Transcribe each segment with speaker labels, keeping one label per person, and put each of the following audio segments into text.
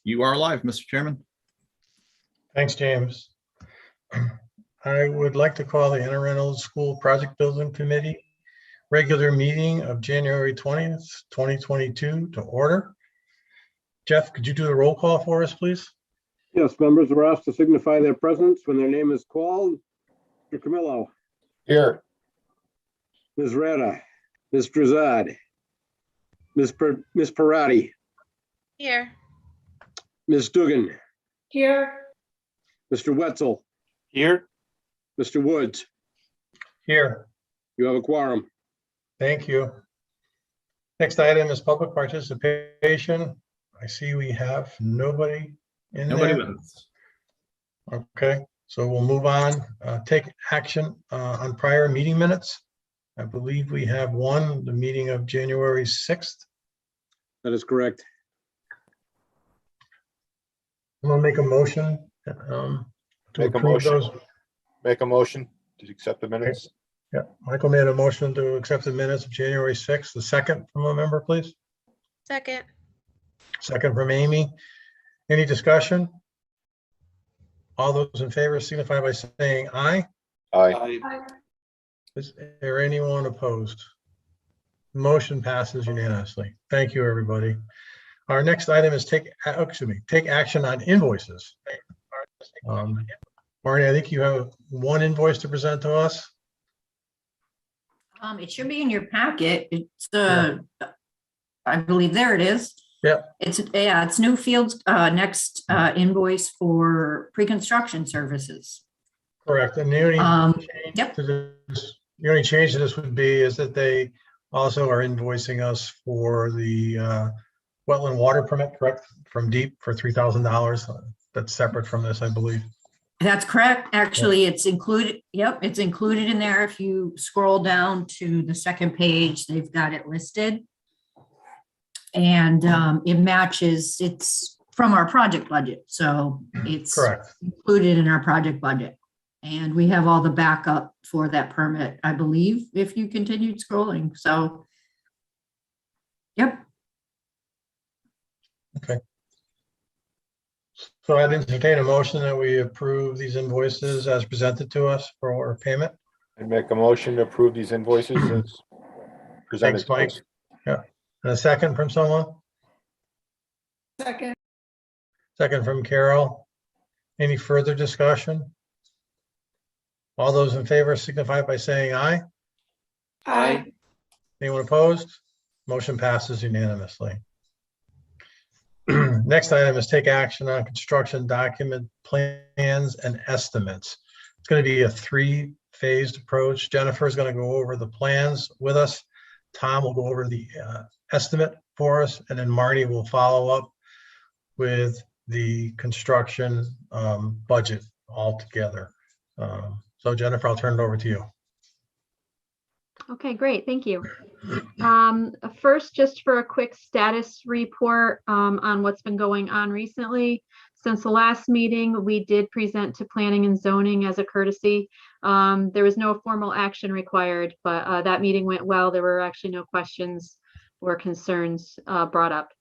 Speaker 1: You are live, Mr. Chairman.
Speaker 2: Thanks, James. I would like to call the Reynolds School Project Building Committee regular meeting of January 20th, 2022 to order. Jeff, could you do the roll call for us, please?
Speaker 3: Yes, members are asked to signify their presence when their name is called. Mr. Camillo.
Speaker 4: Here.
Speaker 3: Ms. Rada. Ms. Drazad. Ms. Parati.
Speaker 5: Here.
Speaker 3: Ms. Dugan.
Speaker 5: Here.
Speaker 3: Mr. Wetzel.
Speaker 4: Here.
Speaker 3: Mr. Woods.
Speaker 2: Here.
Speaker 3: You have a quorum.
Speaker 2: Thank you. Next item is public participation. I see we have nobody in
Speaker 1: Nobody
Speaker 2: there.
Speaker 1: with us.
Speaker 2: Okay, so we'll move on. Take action on prior meeting minutes. I believe we have one, the meeting of January 6th.
Speaker 3: That is correct.
Speaker 2: I'm gonna make a motion to
Speaker 4: Make a
Speaker 2: approve
Speaker 4: motion.
Speaker 2: those.
Speaker 4: Make a motion to accept the minutes.
Speaker 2: Yeah, Michael made a motion to accept the minutes of January 6th. The second from a member, please.
Speaker 5: Second.
Speaker 2: Second from Amy. Any discussion? All those in favor signify by saying aye.
Speaker 4: Aye.
Speaker 2: Is there anyone opposed? Motion passes unanimously. Thank you, everybody. Our next item is take action on invoices. Marty, I think you have one invoice to present to us.
Speaker 6: It should be in your packet. It's I believe there it is.
Speaker 2: Yep.
Speaker 6: It's Newfield's next invoice for pre-construction services.
Speaker 2: Correct. And the only
Speaker 6: Yep.
Speaker 2: the only change to this would be is that they also are invoicing us for the wetland water permit, correct? From deep for $3,000. That's separate from this, I believe.
Speaker 6: That's correct. Actually, it's included. Yep, it's included in there. If you scroll down to the second page, they've got it listed. And it matches, it's from our project budget. So it's
Speaker 2: Correct.
Speaker 6: included in our project budget. And we have all the backup for that permit, I believe, if you continued scrolling. So, yep.
Speaker 2: Okay. So I'd entertain a motion that we approve these invoices as presented to us for payment.
Speaker 4: And make a motion to approve these invoices as presented.
Speaker 2: Thanks, Mike. Yeah. And a second from someone?
Speaker 5: Second.
Speaker 2: Second from Carol. Any further discussion? All those in favor signify by saying aye.
Speaker 5: Aye.
Speaker 2: Anyone opposed? Motion passes unanimously. Next item is take action on construction document plans and estimates. It's going to be a three-phased approach. Jennifer is going to go over the plans with us. Tom will go over the estimate for us, and then Marty will follow up with the construction budget altogether. So Jennifer, I'll turn it over to you.
Speaker 7: Okay, great. Thank you. First, just for a quick status report on what's been going on recently. Since the last meeting, we did present to planning and zoning as a courtesy. There was no formal action required, but that meeting went well. There were actually no questions or concerns brought up.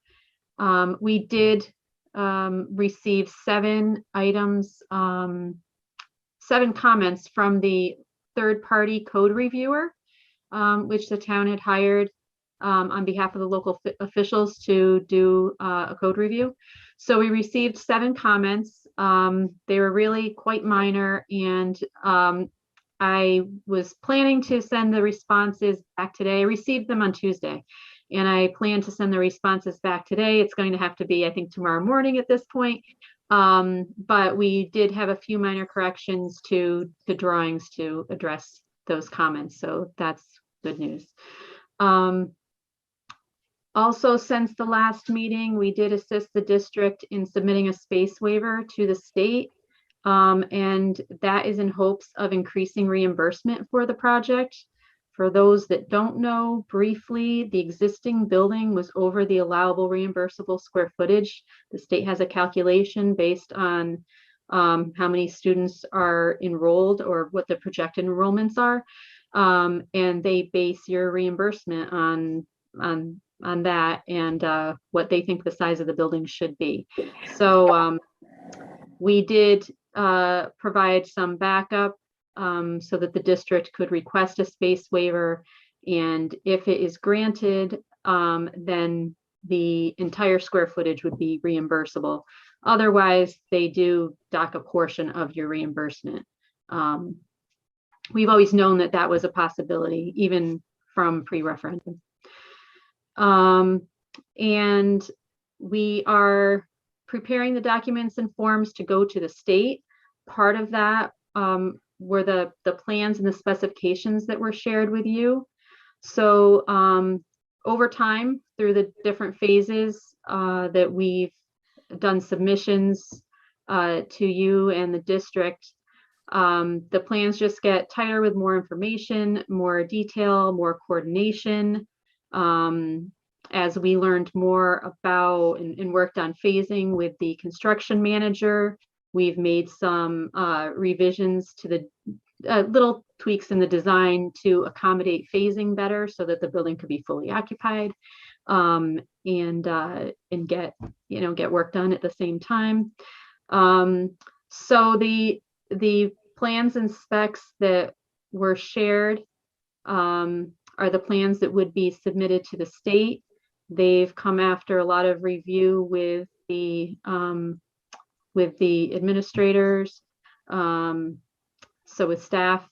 Speaker 7: We did receive 7 items, 7 comments from the third-party code reviewer, which the town had hired on behalf of the local officials to do a code review. So we received 7 comments. They were really quite minor, and I was planning to send the responses back today. I received them on Tuesday, and I plan to send the responses back today. It's going to have to be, I think, tomorrow morning at this point. But we did have a few minor corrections to drawings to address those comments. So that's good news. Also, since the last meeting, we did assist the district in submitting a space waiver to the state. And that is in hopes of increasing reimbursement for the project. For those that don't know, briefly, the existing building was over the allowable reimbursable square footage. The state has a calculation based on how many students are enrolled or what the projected enrollments are. And they base your reimbursement on that and what they think the size of the building should be. So we did provide some backup so that the district could request a space waiver. And if it is granted, then the entire square footage would be reimbursable. Otherwise, they do dock a portion of your reimbursement. We've always known that that was a possibility, even from pre-referendum. And we are preparing the documents and forms to go to the state. Part of that were the plans and the specifications that were shared with you. So over time, through the different phases that we've done submissions to you and the district, the plans just get tighter with more information, more detail, more coordination. As we learned more about and worked on phasing with the construction manager, we've made some revisions to the little tweaks in the design to accommodate phasing better so that the building could be fully occupied and get work done at the same time. So the plans and specs that were shared are the plans that would be submitted to the state. They've come after a lot of review with the administrators, so with staff,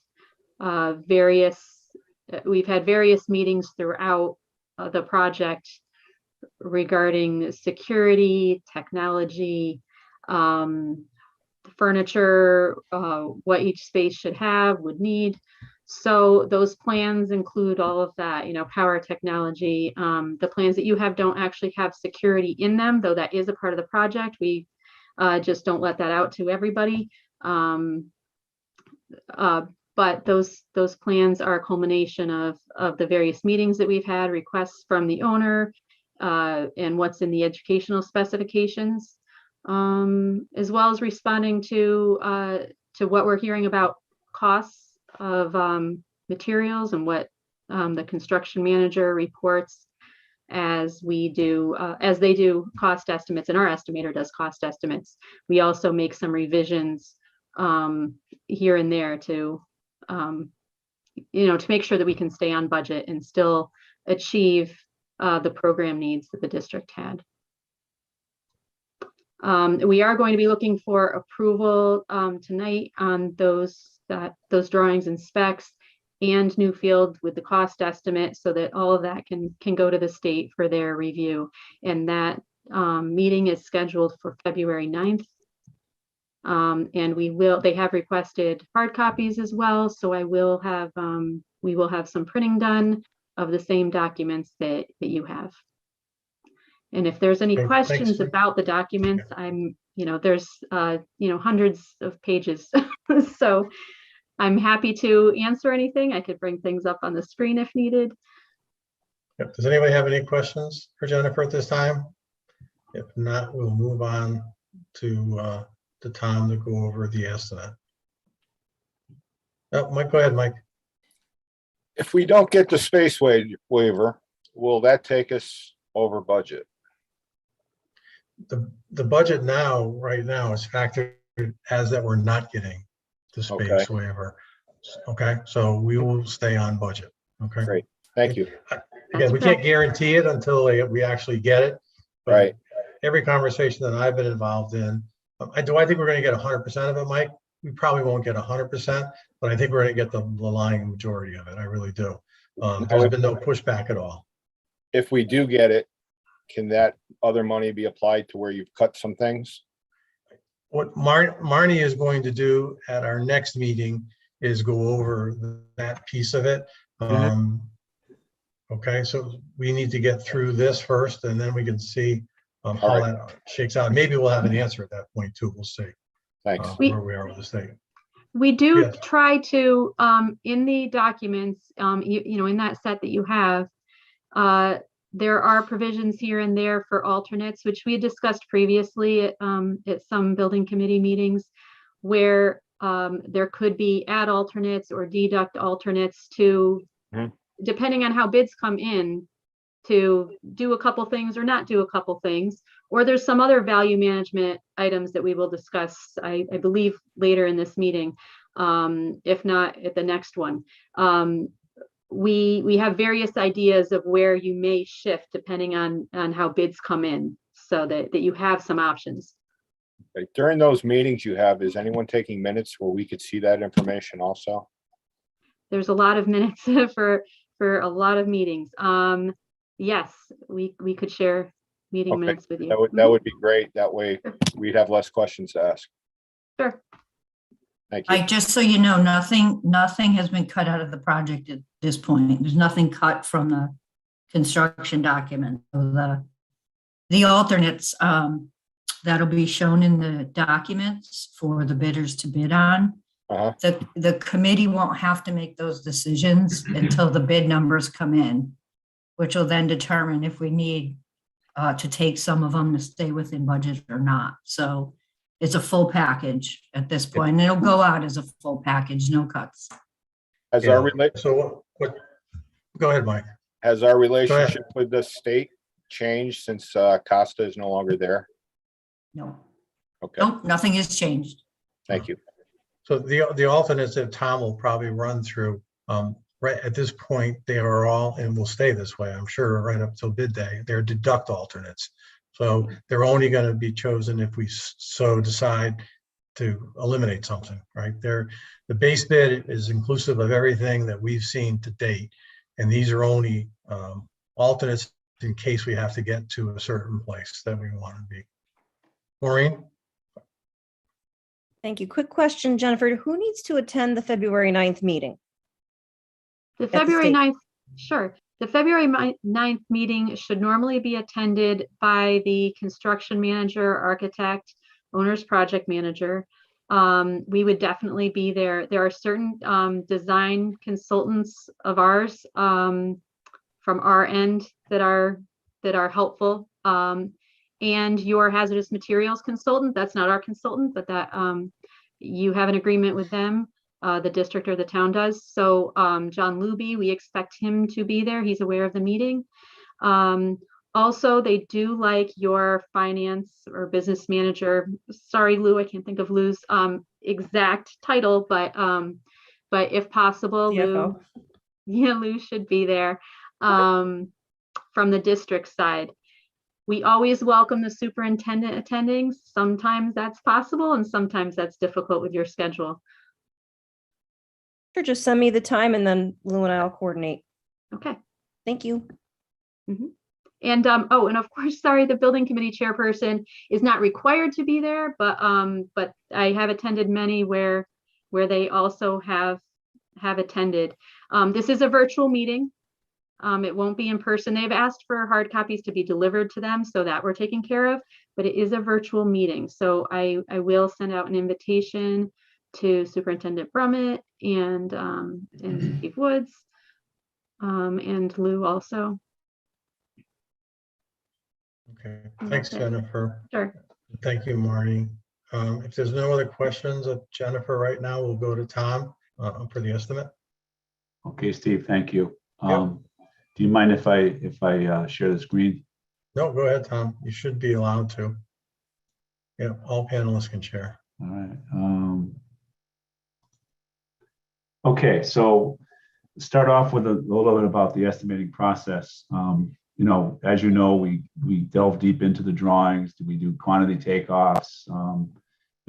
Speaker 7: we've had various meetings throughout the project regarding security, technology, furniture, what each space should have, would need. So those plans include all of that, power technology. The plans that you have don't actually have security in them, though that is a part of the project. We just don't let that out to everybody. But those plans are a culmination of the various meetings that we've had, requests from the owner, and what's in the educational specifications, as well as responding to what we're hearing about costs of materials and what the construction manager reports as they do cost estimates, and our estimator does cost estimates. We also make some revisions here and there to make sure that we can stay on budget and still achieve the program needs that the district had. We are going to be looking for approval tonight on those drawings and specs and Newfield with the cost estimate, so that all of that can go to the state for their review. And that meeting is scheduled for February 9th. And they have requested hard copies as well. So we will have some printing done of the same documents that you have. And if there's any
Speaker 2: Okay,
Speaker 7: questions
Speaker 2: thanks.
Speaker 7: about the documents, there's hundreds of pages. So I'm happy to answer anything. I could bring things up on the screen if needed.
Speaker 2: Yep. Does anybody have any questions for Jennifer at this time? If not, we'll move on to Tom to go over the estimate. Oh, Mike, go ahead, Mike.
Speaker 4: If we don't get the space waiver, will that take us over budget?
Speaker 2: The budget right now is factored as that we're not getting the space waiver. Okay, so we will stay on budget. Okay.
Speaker 4: Great, thank you.
Speaker 2: Again, we can't guarantee it until we actually get it. But
Speaker 4: Right.
Speaker 2: every conversation that I've been involved in, I think we're going to get 100% of it, Mike. We probably won't get 100%, but I think we're going to get the lying majority of it. I really do. There's been no pushback at all.
Speaker 4: If we do get it, can that other money be applied to where you've cut some things?
Speaker 2: What Marnie is going to do at our next meeting is go over that piece of it. Okay, so we need to get through this first, and then we can see how that shakes out. Maybe we'll have an answer at that point too. We'll see.
Speaker 4: Thanks.
Speaker 2: where we are with the state.
Speaker 7: We do
Speaker 2: Yes.
Speaker 7: try to, in the documents, in that set that you have, there are provisions here and there for alternates, which we had discussed previously at some building committee meetings, where there could be add alternates or deduct alternates to,
Speaker 4: Mhm.
Speaker 7: depending on how bids come in, to do a couple things or not do a couple things. Or there's some other value management items that we will discuss, I believe, later in this meeting, if not at the next one. We have various ideas of where you may shift depending on how bids come in, so that you have some options.
Speaker 4: Okay. During those meetings you have, is anyone taking minutes where we could see that information also?
Speaker 7: There's a lot of minutes for a lot of meetings. Yes, we could share meeting
Speaker 4: Okay.
Speaker 7: minutes with you.
Speaker 4: That would be great. That way we'd have less questions to ask.
Speaker 7: Sure.
Speaker 4: Thank you.
Speaker 6: Just so you know, nothing has been cut out of the project at this point. There's nothing cut from the construction document. So the alternates, that'll be shown in the documents for the bidders to bid on.
Speaker 4: Uh-huh.
Speaker 6: The committee won't have to make those decisions until the bid numbers come in, which will then determine if we need to take some of them to stay within budget or not. So it's a full package at this point, and it'll go out as a full package, no cuts.
Speaker 4: Has
Speaker 2: Yeah.
Speaker 4: our
Speaker 2: So what, go ahead, Mike.
Speaker 4: has our relationship with the state changed since Costa is no longer there?
Speaker 6: No,
Speaker 4: Okay,
Speaker 6: nope, nothing has changed.
Speaker 4: thank you.
Speaker 2: So the alternates that Tom will probably run through, right at this point, they are all, and will stay this way, I'm sure, right up till bid day. They're deduct alternates. So they're only going to be chosen if we so decide to eliminate something, right? The base bid is inclusive of everything that we've seen to date. And these are only alternates in case we have to get to a certain place that we want to be. Maureen?
Speaker 8: Thank you. Quick question, Jennifer. Who needs to attend the February 9th meeting?
Speaker 7: The
Speaker 8: the
Speaker 7: February
Speaker 8: state.
Speaker 7: 9th, sure. The February 9th meeting should normally be attended by the construction manager, architect, owner's project manager. We would definitely be there. There are certain design consultants of ours from our end that are helpful. And your hazardous materials consultant, that's not our consultant, but that you have an agreement with them. The district or the town does. So John Luby, we expect him to be there. He's aware of the meeting. Also, they do like your finance or business manager. Sorry, Lou, I can't think of Lou's exact title, but if possible,
Speaker 8: CFO.
Speaker 7: Lou should be there from the district side. We always welcome the superintendent attending. Sometimes that's possible and sometimes that's difficult with your schedule.
Speaker 8: Sure, just send me the time and then Lou and I'll coordinate.
Speaker 7: Okay.
Speaker 8: Thank you.
Speaker 7: And and of course, sorry, the building committee chairperson is not required to be there, but I have attended many where they also have attended. This is a virtual meeting. It won't be in person. They've asked for hard copies to be delivered to them, so that we're taking care of, but it is a virtual meeting. So I will send out an invitation to Superintendent Brummett and Steve Woods and Lou also.
Speaker 2: Okay, thanks,
Speaker 7: That's it.
Speaker 2: Jennifer.
Speaker 7: Sure.
Speaker 2: Thank you, Marty. If there's no other questions of Jennifer right now, we'll go to Tom for the estimate.
Speaker 9: Okay, Steve, thank you.
Speaker 2: Yep.
Speaker 9: Do you mind if I share the screen?
Speaker 2: No, go ahead, Tom. You should be allowed to. Yeah, all panelists can share.
Speaker 9: All right. Okay, so start off with a little bit about the estimating process. As you know, we delve deep into the drawings. We do quantity takeoffs, and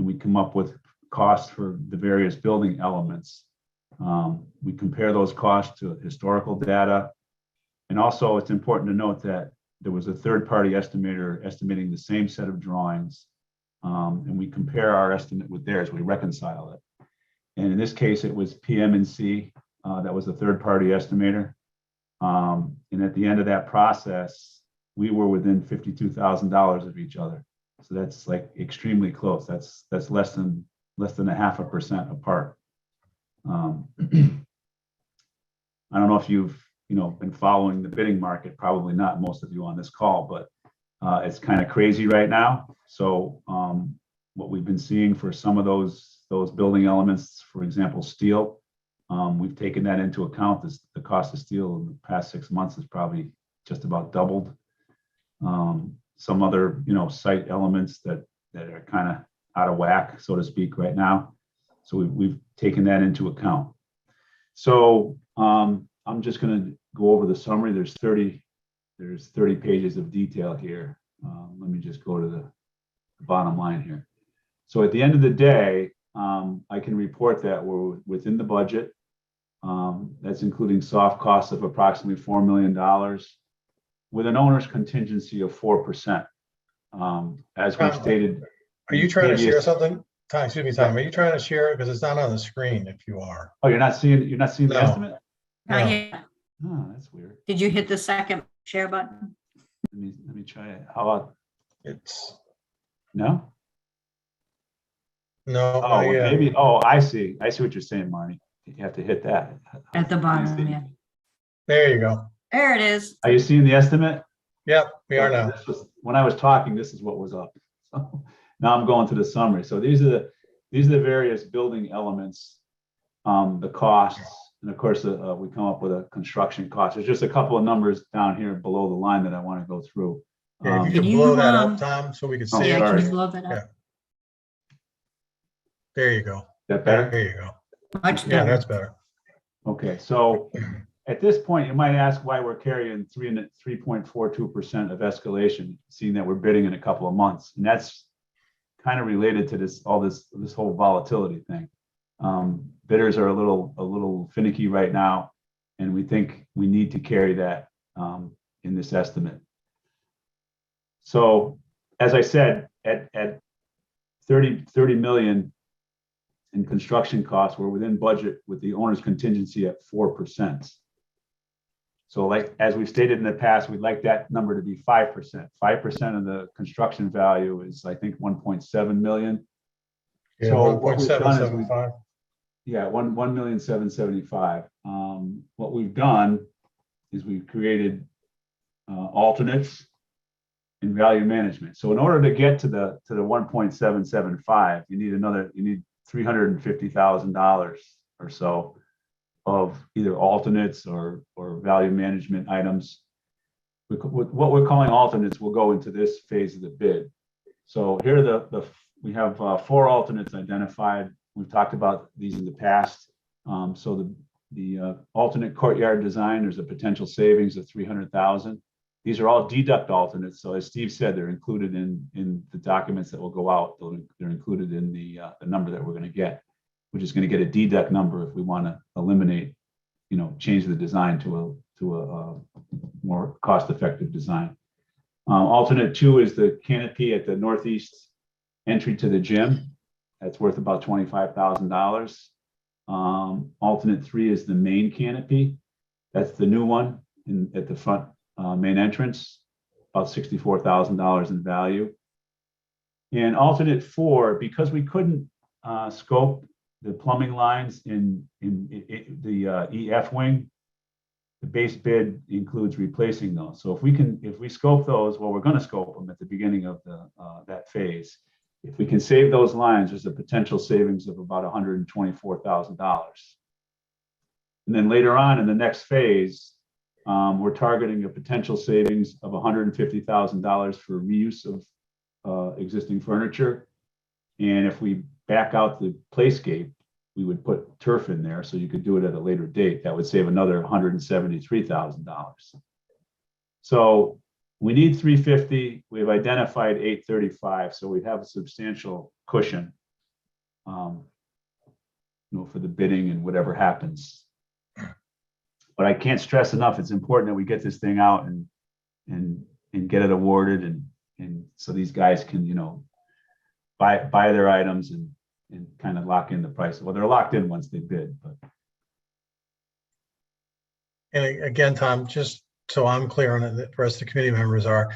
Speaker 9: we come up with costs for the various building elements. We compare those costs to historical data. And also, it's important to note that there was a third-party estimator estimating the same set of drawings, and we compare our estimate with theirs. We reconcile it. And in this case, it was PM&C that was the third-party estimator. And at the end of that process, we were within $52,000 of each other. So that's like extremely close. That's less than 0.5% apart. I don't know if you've, been following the bidding market, probably not most of you on this call, but it's kind of crazy right now. So what we've been seeing for some of those building elements, for example, steel, we've taken that into account. The cost of steel in the past 6 months has probably just about doubled. Some other, site elements that are kind of out of whack, so to speak, right now. So we've taken that into account. So I'm just going to go over the summary. There's 30 pages of detail here. Let me just go to the bottom line here. So at the end of the day, I can report that we're within the budget. That's including soft costs of approximately $4 million with an owner's contingency of 4%. As we've stated.
Speaker 2: Are you trying to share something? Tom, excuse me, Tom, are you trying to share it? Because it's not on the screen if you are.
Speaker 9: Oh, you're not seeing the
Speaker 2: No.
Speaker 9: estimate?
Speaker 6: Not
Speaker 2: No.
Speaker 6: yet.
Speaker 9: Oh, that's weird.
Speaker 6: Did you hit the second share button?
Speaker 9: Let me try it. How about,
Speaker 2: It's,
Speaker 9: no?
Speaker 2: no,
Speaker 9: Oh,
Speaker 2: yeah.
Speaker 9: maybe. Oh, I see what you're saying, Marnie. You have to hit that.
Speaker 6: At the bottom, yeah.
Speaker 2: There you go.
Speaker 6: There it is.
Speaker 9: Are you seeing the estimate?
Speaker 2: Yep, we are now.
Speaker 9: When I was talking, this is what was up. So now I'm going to the summary. So these are the various building elements, the costs, and of course, we come up with a construction cost. There's just a couple of numbers down here below the line that I want to go through.
Speaker 2: Yeah, if you
Speaker 6: Can
Speaker 2: could
Speaker 6: you,
Speaker 2: blow that up, Tom, so we can
Speaker 9: Oh,
Speaker 2: see
Speaker 6: Yeah,
Speaker 2: it.
Speaker 6: can
Speaker 9: sorry.
Speaker 6: you blow that
Speaker 2: Yeah.
Speaker 6: up?
Speaker 2: There you go.
Speaker 9: That better?
Speaker 2: There you go.
Speaker 6: Much
Speaker 2: Yeah,
Speaker 6: better.
Speaker 2: that's better.
Speaker 9: Okay, so at this point, you might ask why we're carrying 3.42% of escalation, seeing that we're bidding in a couple of months. And that's kind of related to this whole volatility thing. Bidders are a little finicky right now, and we think we need to carry that in this estimate. So, as I said, at 30 million in construction costs, we're within budget with the owner's contingency at 4%. So, like as we've stated in the past, we'd like that number to be 5%. 5% of the construction value is, I think, 1.7 million.
Speaker 2: Yeah,
Speaker 9: So what we've done is
Speaker 2: 1.775.
Speaker 9: Yeah, 1,775,000. What we've done is we've created alternates in value management. So in order to get to the 1.775, you need $350,000 or so of either alternates or value management items. What we're calling alternates will go into this phase of the bid. So here are we have 4 alternates identified. We've talked about these in the past. So the alternate courtyard design, there's a potential savings of 300,000. These are all deduct alternates. So as Steve said, they're included in the documents that will go out. They're included in the number that we're going to get. We're just going to get a deduct number if we want to eliminate, change the design to a more cost-effective design. Alternate 2 is the canopy at the northeast entry to the gym. That's worth about $25,000. Alternate 3 is the main canopy. That's the new one at the front main entrance, about $64,000 in value. And alternate 4, because we couldn't scope the plumbing lines in the EF wing, the base bid includes replacing those. So if we scope those, well, we're going to scope them at the beginning of that phase. If we can save those lines, there's a potential savings of about $124,000. And then later on in the next phase, we're targeting a potential savings of $150,000 for reuse of existing furniture. And if we back out the playscape, we would put turf in there so you could do it at a later date. That would save another $173,000. So we need 350. We've identified 835. So we have a substantial cushion, for the bidding and whatever happens. But I can't stress enough, it's important that we get this thing out and get it awarded and so these guys can, buy their items and kind of lock in the price. Well, they're locked in once they bid, but.
Speaker 2: And again, Tom, just so I'm clear on it, the rest of the committee members are,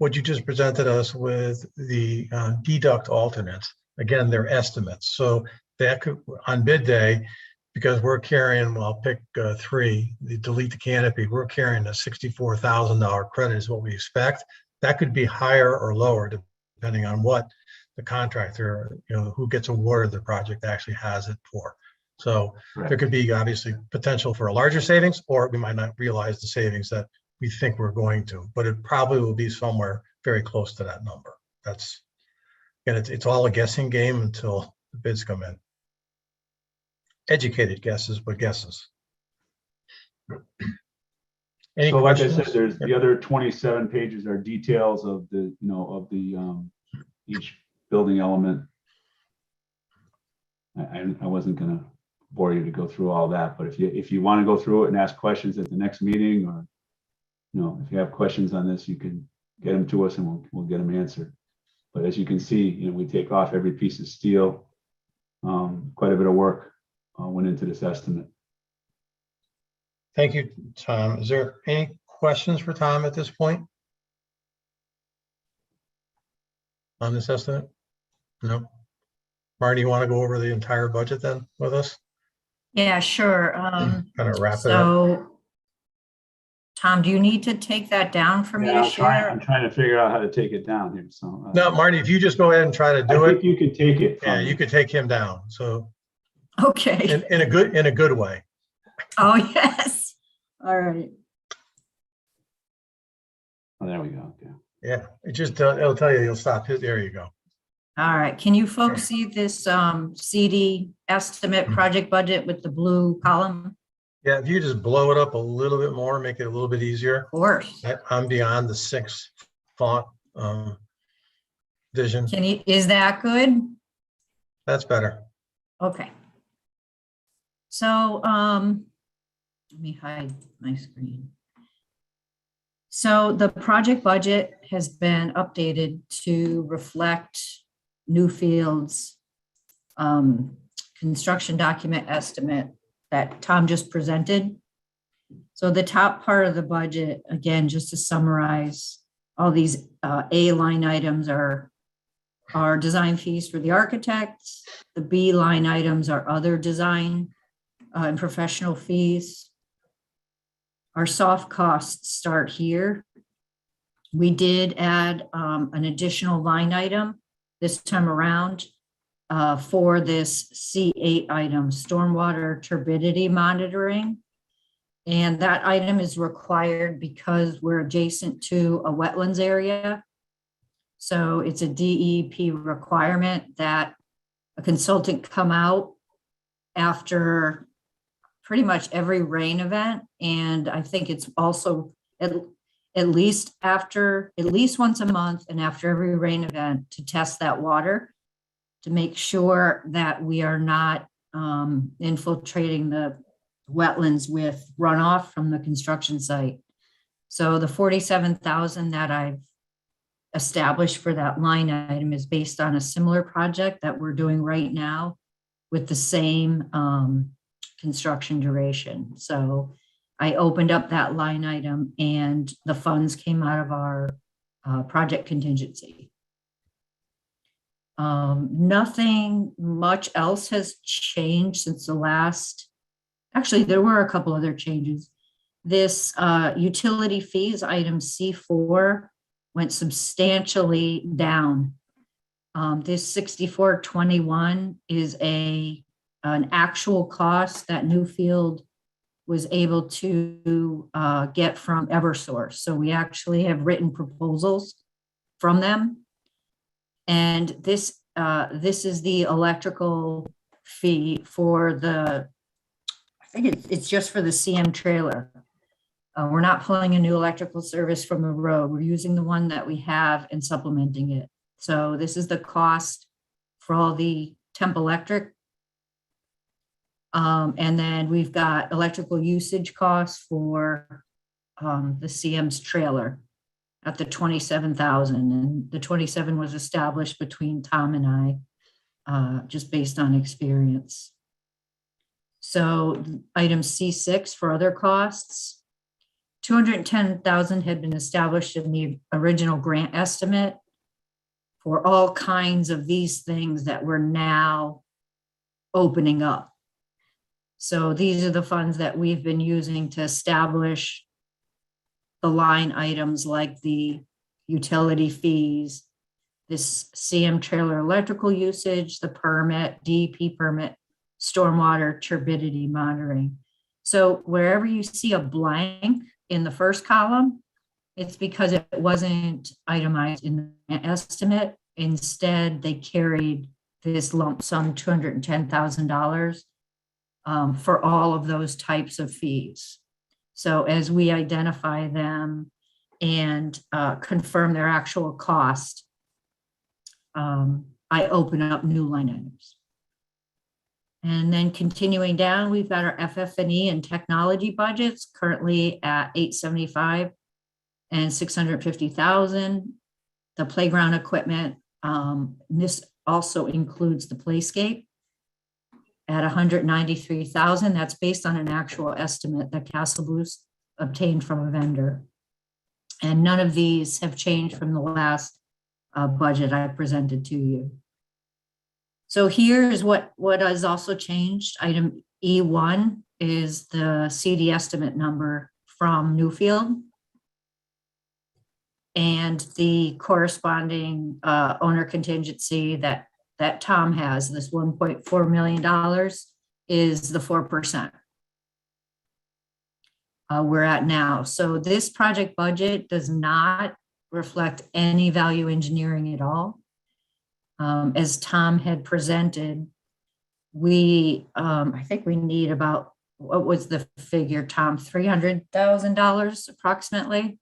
Speaker 2: what you just presented us with the deduct alternates. Again, they're estimates. So that could, on bid day, because we're carrying, well, I'll pick three, the delete the canopy, we're carrying a $64,000 credit is what we expect. That could be higher or lower depending on what the contractor, who gets awarded the project actually has it for. So there could be obviously potential for a larger savings, or we might not realize the savings that we think we're going to, but it probably will be somewhere very close to that number. That's, and it's all a guessing game until the bids come in. Educated guesses, but guesses. Any
Speaker 9: So like I
Speaker 2: questions?
Speaker 9: said, there's the other 27 pages are details of the, each building element. I wasn't gonna bore you to go through all that, but if you want to go through it and ask questions at the next meeting, or if you have questions on this, you can get them to us and we'll get them answered. But as you can see, we take off every piece of steel. Quite a bit of work went into this estimate.
Speaker 2: Thank you, Tom. Is there any questions for Tom at this point? On this estimate? No? Marty, you want to go over the entire budget then with us?
Speaker 6: Yeah, sure.
Speaker 2: Kind of wrap it up.
Speaker 6: So, Tom, do you need to take that down for me
Speaker 9: Yeah,
Speaker 6: to
Speaker 9: I'm
Speaker 6: share?
Speaker 9: trying to figure out how to take it down here. So
Speaker 2: No, Marty, if you just go ahead and try to do
Speaker 9: I think
Speaker 2: it,
Speaker 9: you can take it.
Speaker 2: yeah,
Speaker 9: from
Speaker 2: you
Speaker 9: me.
Speaker 2: could take him down. So
Speaker 6: Okay.
Speaker 2: in a good way.
Speaker 6: Oh, yes. All right.
Speaker 9: Oh, there we go. Okay.
Speaker 2: Yeah, it just, it'll tell you, you'll stop. There you go.
Speaker 6: All right. Can you folks see this CD estimate project budget with the blue column?
Speaker 2: Yeah, if you just blow it up a little bit more, make it a little bit easier.
Speaker 6: Of course.
Speaker 2: I'm beyond the 6 font vision.
Speaker 6: Can you, is that good?
Speaker 2: That's better.
Speaker 6: Okay. So, let me hide my screen. So the project budget has been updated to reflect Newfield's construction document estimate that Tom just presented. So the top part of the budget, again, just to summarize, all these A line items are design fees for the architects. The B line items are other design and professional fees. Our soft costs start here. We did add an additional line item this time around for this C8 item, stormwater turbidity monitoring. And that item is required because we're adjacent to a wetlands area. So it's a DEP requirement that a consultant come out after pretty much every rain event. And I think it's also at least once a month and after every rain event to test that water to make sure that we are not infiltrating the wetlands with runoff from the construction site. So the 47,000 that I've established for that line item is based on a similar project that we're doing right now with the same construction duration. So I opened up that line item and the funds came out of our project contingency. Nothing much else has changed since the last, actually there were a couple other changes. This utility fees, item C4, went substantially down. This 6421 is an actual cost that Newfield was able to get from Eversource. So we actually have written proposals from them. And this is the electrical fee for the, I think it's just for the CM trailer. We're not pulling a new electrical service from the road. We're using the one that we have and supplementing it. So this is the cost for all the temp electric. And then we've got electrical usage costs for the CM's trailer at the 27,000, and the 27 was established between Tom and I, just based on experience. So item C6 for other costs. 210,000 had been established in the original grant estimate for all kinds of these things that we're now opening up. So these are the funds that we've been using to establish the line items like the utility fees, this CM trailer electrical usage, the permit, DEP permit, stormwater turbidity monitoring. So wherever you see a blank in the first column, it's because it wasn't itemized in the estimate. Instead, they carried this lump sum, $210,000 for all of those types of fees. So as we identify them and confirm their actual cost, I open up new line items. And then continuing down, we've got our FF&E and technology budgets currently at 875 and 650,000. The playground equipment, this also includes the playscape at 193,000. That's based on an actual estimate that Castle Blues obtained from a vendor. And none of these have changed from the last budget I presented to you. So here's what has also changed. Item E1 is the CD estimate number from Newfield. And the corresponding owner contingency that Tom has, this $1.4 million, is the 4% we're at now. So this project budget does not reflect any value engineering at all. As Tom had presented, I think we need about, what was the figure, Tom? $300,000 approximately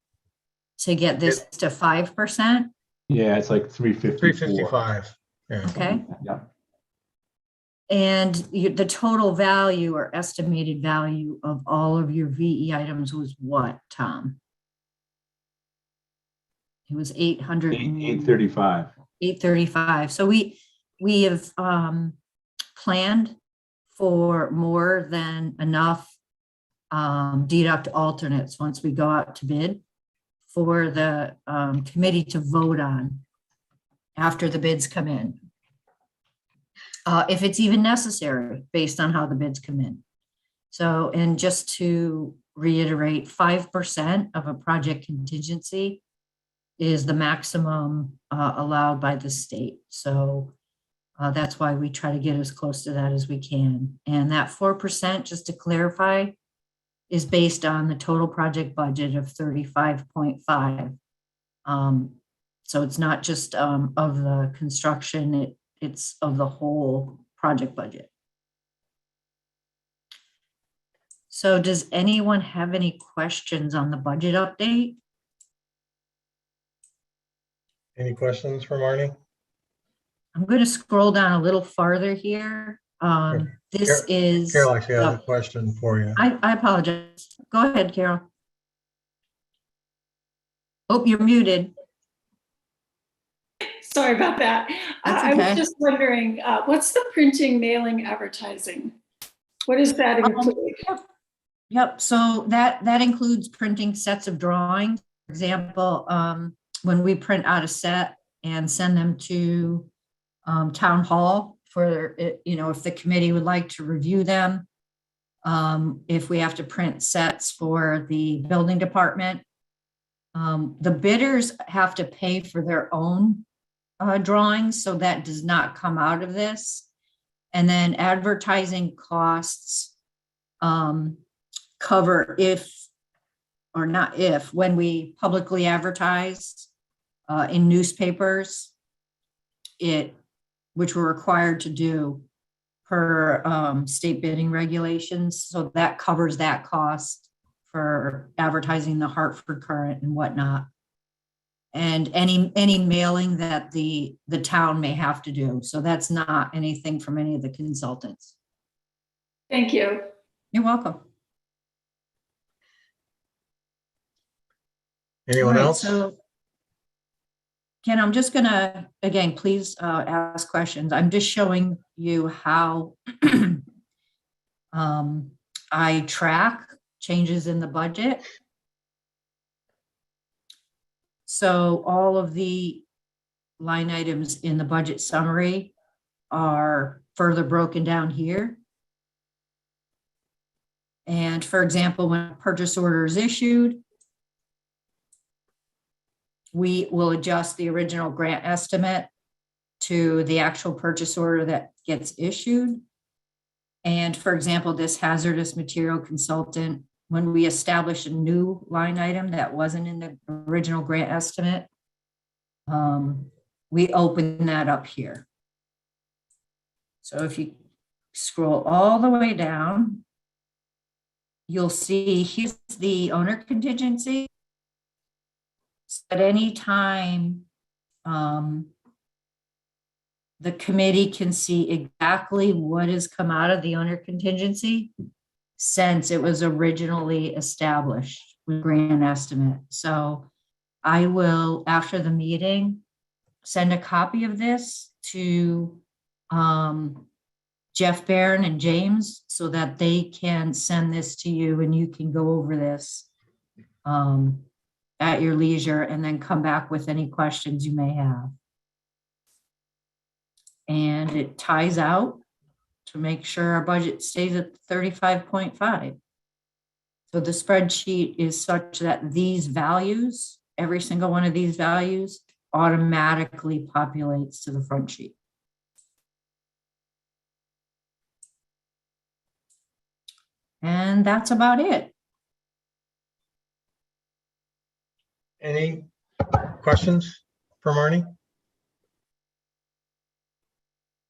Speaker 6: to get this to 5%.
Speaker 9: Yeah, it's like 354.
Speaker 2: 355. Yeah.
Speaker 6: Okay.
Speaker 9: Yeah.
Speaker 6: And the total value or estimated value of all of your VE items was what, Tom? It was
Speaker 9: 835.
Speaker 6: 835. So we have planned for more than enough deduct alternates once we go out to bid for the committee to vote on after the bids come in. If it's even necessary based on how the bids come in. So, and just to reiterate, 5% of a project contingency is the maximum allowed by the state. So that's why we try to get as close to that as we can. And that 4%, just to clarify, is based on the total project budget of 35.5. So it's not just of the construction, it's of the whole project budget. So does anyone have any questions on the budget update?
Speaker 2: Any questions for Marnie?
Speaker 6: I'm going to scroll down a little farther here. This is.
Speaker 2: Carol actually has a question for you.
Speaker 6: I apologize. Go ahead, Carol. Oh, you're muted.
Speaker 10: Sorry about that.
Speaker 6: That's
Speaker 10: I
Speaker 6: okay.
Speaker 10: was just wondering, what's the printing, mailing, advertising? What does that include?
Speaker 6: Yep. So that includes printing sets of drawings. For example, when we print out a set and send them to town hall for, if the committee would like to review them. If we have to print sets for the building department, the bidders have to pay for their own drawings, so that does not come out of this. And then advertising costs cover when we publicly advertise in newspapers, which we're required to do per state bidding regulations. So that covers that cost for advertising the Hartford Current and whatnot. And any mailing that the town may have to do. So that's not anything from any of the consultants.
Speaker 10: Thank you.
Speaker 6: You're welcome.
Speaker 2: Anyone
Speaker 6: All right,
Speaker 2: else?
Speaker 6: So, Ken, I'm just gonna, again, please ask questions. I'm just showing you how I track changes in the budget. So all of the line items in the budget summary are further broken down here. And for example, when a purchase order is issued, we will adjust the original grant estimate to the actual purchase order that gets issued. And for example, this hazardous material consultant, when we establish a new line item that wasn't in the original grant estimate, we open that up here. So if you scroll all the way down, you'll see here's the owner contingency. So at any time, the committee can see exactly what has come out of the owner contingency since it was originally established with grant estimate. So I will, after the meeting, send a copy of this to Jeff Barron and James so that they can send this to you and you can go over this at your leisure and then come back with any questions you may have. And it ties out to make sure our budget stays at 35.5. So the spreadsheet is such that these values, every single one of these values, automatically populates to the front sheet. And that's about it.
Speaker 2: Any questions for Marnie?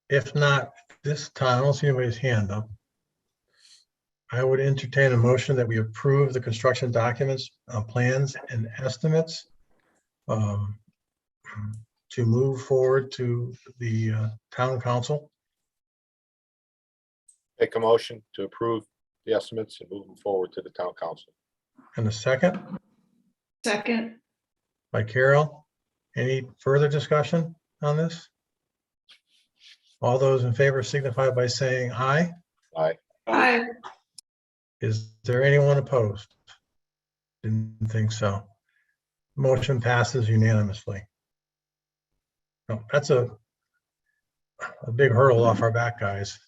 Speaker 2: If not, this time, I don't see anybody's hand up. I would entertain a motion that we approve the construction documents, plans and estimates to move forward to the town council.
Speaker 4: Make a motion to approve the estimates and move them forward to the town council.
Speaker 2: And a second
Speaker 10: Second.
Speaker 2: by Carol. Any further discussion on this? All those in favor signify by saying aye.
Speaker 4: Aye.
Speaker 10: Aye.
Speaker 2: Is there anyone opposed? Didn't think so. Motion passes unanimously. No, that's a big hurdle off our back, guys.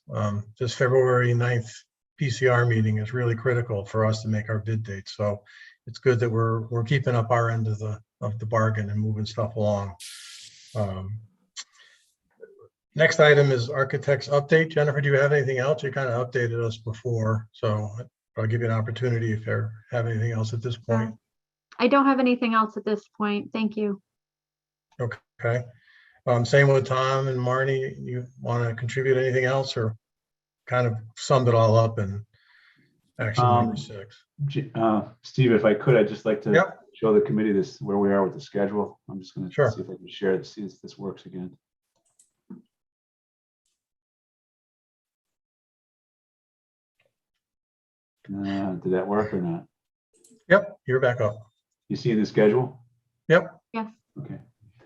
Speaker 2: This February 9th PCR meeting is really critical for us to make our bid date. So it's good that we're keeping up our end of the bargain and moving stuff along. Next item is architect's update. Jennifer, do you have anything else? You kind of updated us before, so I'll give you an opportunity if you have anything else at this point.
Speaker 7: I don't have anything else at this point. Thank you.
Speaker 2: Okay. Same with Tom and Marnie. You want to contribute anything else or kind of summed it all up in action number 6?
Speaker 9: Steve, if I could, I'd just like to
Speaker 2: Yep.
Speaker 9: show the committee this, where we are with the schedule. I'm just going to
Speaker 2: Sure.
Speaker 9: see if I can share it, see if this works again. Did that work or not?
Speaker 2: Yep, you're back up.
Speaker 9: You see in the schedule?
Speaker 2: Yep,
Speaker 7: Yes.
Speaker 9: Okay.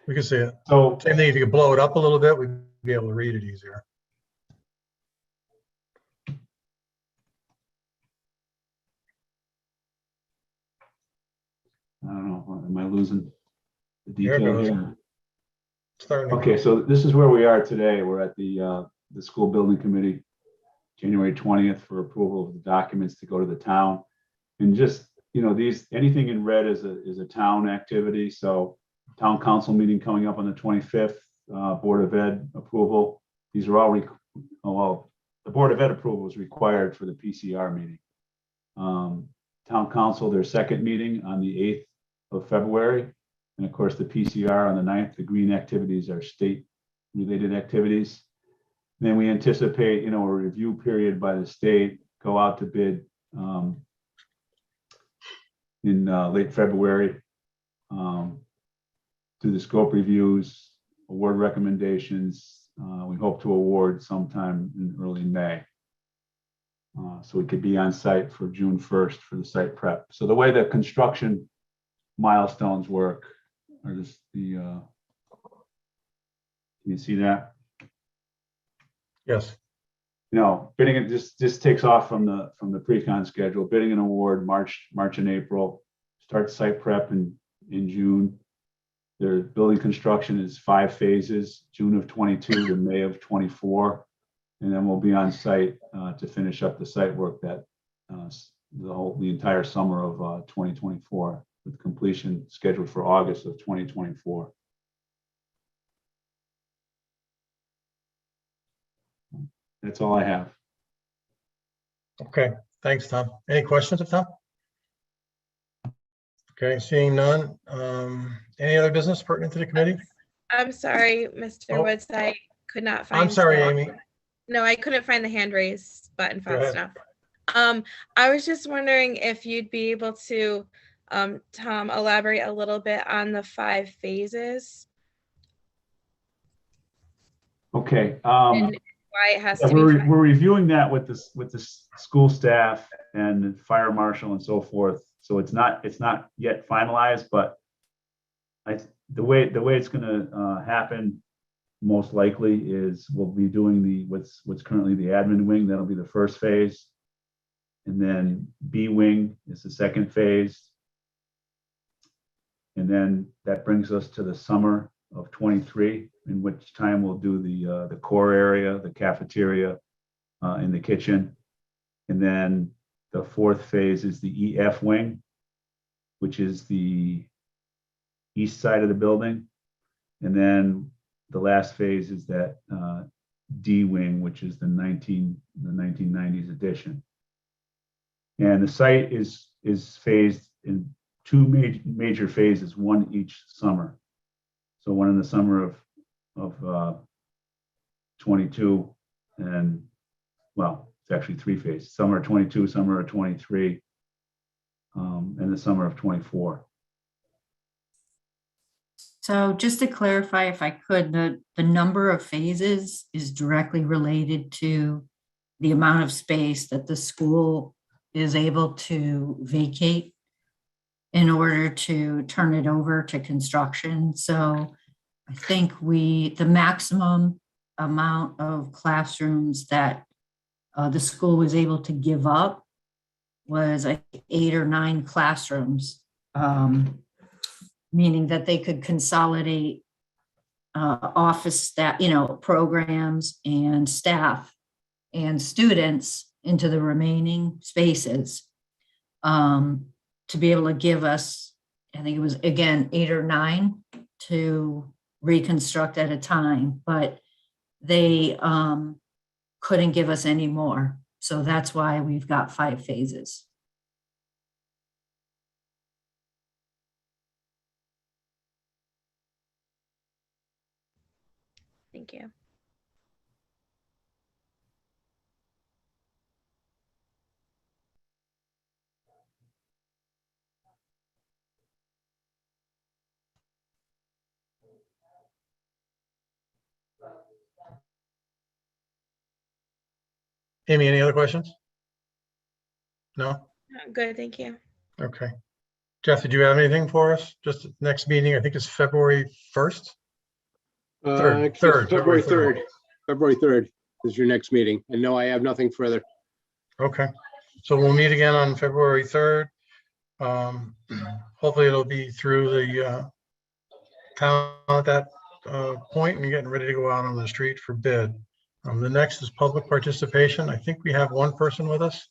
Speaker 2: we can see it.
Speaker 9: So
Speaker 2: Same thing, if you could blow it up a little bit, we'd be able to read it easier.
Speaker 9: I don't know, am I losing the
Speaker 2: There it
Speaker 9: detail
Speaker 2: goes.
Speaker 9: here?
Speaker 2: Starting to-
Speaker 9: Okay, so this is where we are today. We're at the school building committee, January 20th for approval of the documents to go to the town. And just, you know, anything in red is a town activity. So town council meeting coming up on the 25th, Board of Ed approval. These are all, well, the Board of Ed approval is required for the PCR meeting. Town council, their second meeting on the 8th of February. And of course, the PCR on the 9th, the green activities are state-related activities. Then we anticipate, you know, a review period by the state, go out to bid in late February. Do the scope reviews, award recommendations. We hope to award sometime in early May. So we could be on site for June 1st for the site prep. So the way the construction milestones work are just can you see that?
Speaker 2: Yes,
Speaker 9: You know, bidding it just takes off from the pre-con schedule. Bidding and award March and April. Start site prep in June. Their building construction is 5 phases, June of 22 to May of 24. And then we'll be on site to finish up the site work that the entire summer of 2024, with completion scheduled for August of 2024. That's all I have.
Speaker 2: Okay, thanks, Tom. Any questions of Tom? Okay, seeing none. Any other business pertinent to the committee?
Speaker 5: I'm sorry, Mr.
Speaker 2: Oh.
Speaker 5: Woods, I could not find.
Speaker 2: I'm sorry,
Speaker 5: the-
Speaker 2: Amy.
Speaker 5: No, I couldn't find the hand raise button
Speaker 2: Go
Speaker 5: fast
Speaker 2: ahead.
Speaker 5: enough. I was just wondering if you'd be able to, Tom, elaborate a little bit on the 5 phases
Speaker 9: Okay.
Speaker 5: and why it has
Speaker 9: Yeah,
Speaker 5: to be
Speaker 9: we're
Speaker 5: 5.
Speaker 9: reviewing that with the school staff and the fire marshal and so forth. So it's not yet finalized, but the way it's going to happen most likely is we'll be doing what's currently the admin wing. That'll be the first phase, and then B wing is the second phase, and then that brings us to the summer of 23, in which time we'll do the core area, the cafeteria, and the kitchen. And then the fourth phase is the EF wing, which is the east side of the building. And then the last phase is that D wing, which is the 1990s edition. And the site is phased in 2 major phases, one each summer. So one in the summer of 22, and well, it's actually 3 phases. Summer of 22, summer of 23, and the summer of 24.
Speaker 6: So just to clarify, if I could, the number of phases is directly related to the amount of space that the school is able to vacate in order to turn it over to construction. So I think the maximum amount of classrooms that the school was able to give up was 8 or 9 classrooms, meaning that they could consolidate office staff, programs and staff and students into the remaining spaces, to be able to give us, I think it was, again, 8 or 9 to reconstruct at a time, but they couldn't give us any more. So that's why we've got 5 phases.
Speaker 5: Thank you.
Speaker 2: Amy, any other questions? No?
Speaker 5: Good, thank you.
Speaker 2: Okay. Jeff, did you have anything for us? Just next meeting, I think it's February 1st?
Speaker 3: Actually, it's
Speaker 2: Third,
Speaker 3: February
Speaker 2: February
Speaker 3: 3rd. February 3rd is your next meeting. And no, I have nothing further.
Speaker 2: Okay, so we'll meet again on February 3rd. Hopefully it'll be through the town at that point and getting ready to go out on the street for bid. The next is public participation. I think we have one person with us.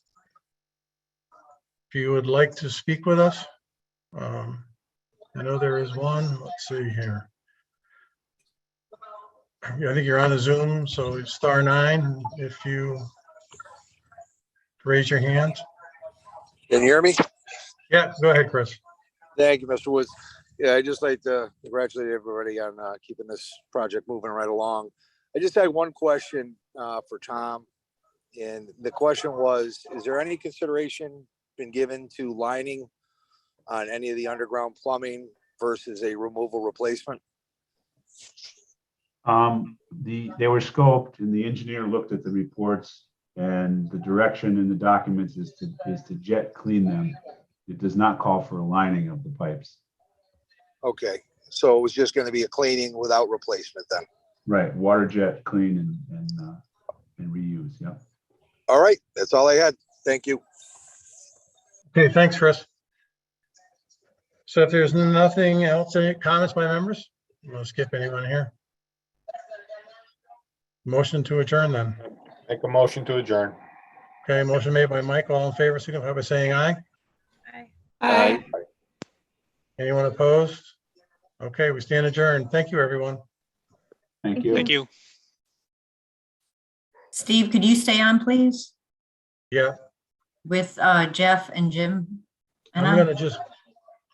Speaker 2: If you would like to speak with us, I know there is one. Let's see here. I think you're on the Zoom, so it's *9 if you raise your hand.
Speaker 11: Can you hear me?
Speaker 2: Yeah, go ahead, Chris.
Speaker 11: Thank you, Mr. Woods. Yeah, I'd just like to congratulate everybody on keeping this project moving right along. I just had one question for Tom. And the question was, is there any consideration been given to lining on any of the underground plumbing versus a removal replacement?
Speaker 9: They were scoped, and the engineer looked at the reports, and the direction in the documents is to jet clean them. It does not call for a lining of the pipes.
Speaker 11: Okay, so it was just going to be a cleaning without replacement then.
Speaker 9: Right, water jet clean and reuse. Yeah.
Speaker 11: All right, that's all I had. Thank you.
Speaker 2: Okay, thanks, Chris. So if there's nothing else, any comments by members? I'm gonna skip anyone here. Motion to adjourn then.
Speaker 4: Make a motion to adjourn.
Speaker 2: Okay, motion made by Mike. All in favor, signify by saying aye.
Speaker 5: Aye.
Speaker 10: Aye.
Speaker 2: Anyone opposed? Okay, we stand adjourned. Thank you, everyone.
Speaker 9: Thank you.
Speaker 8: Thank
Speaker 12: you.
Speaker 6: Steve, could you stay on, please,
Speaker 2: Yeah,
Speaker 6: with Jeff and Jim? And
Speaker 2: I'm
Speaker 6: I?
Speaker 2: gonna just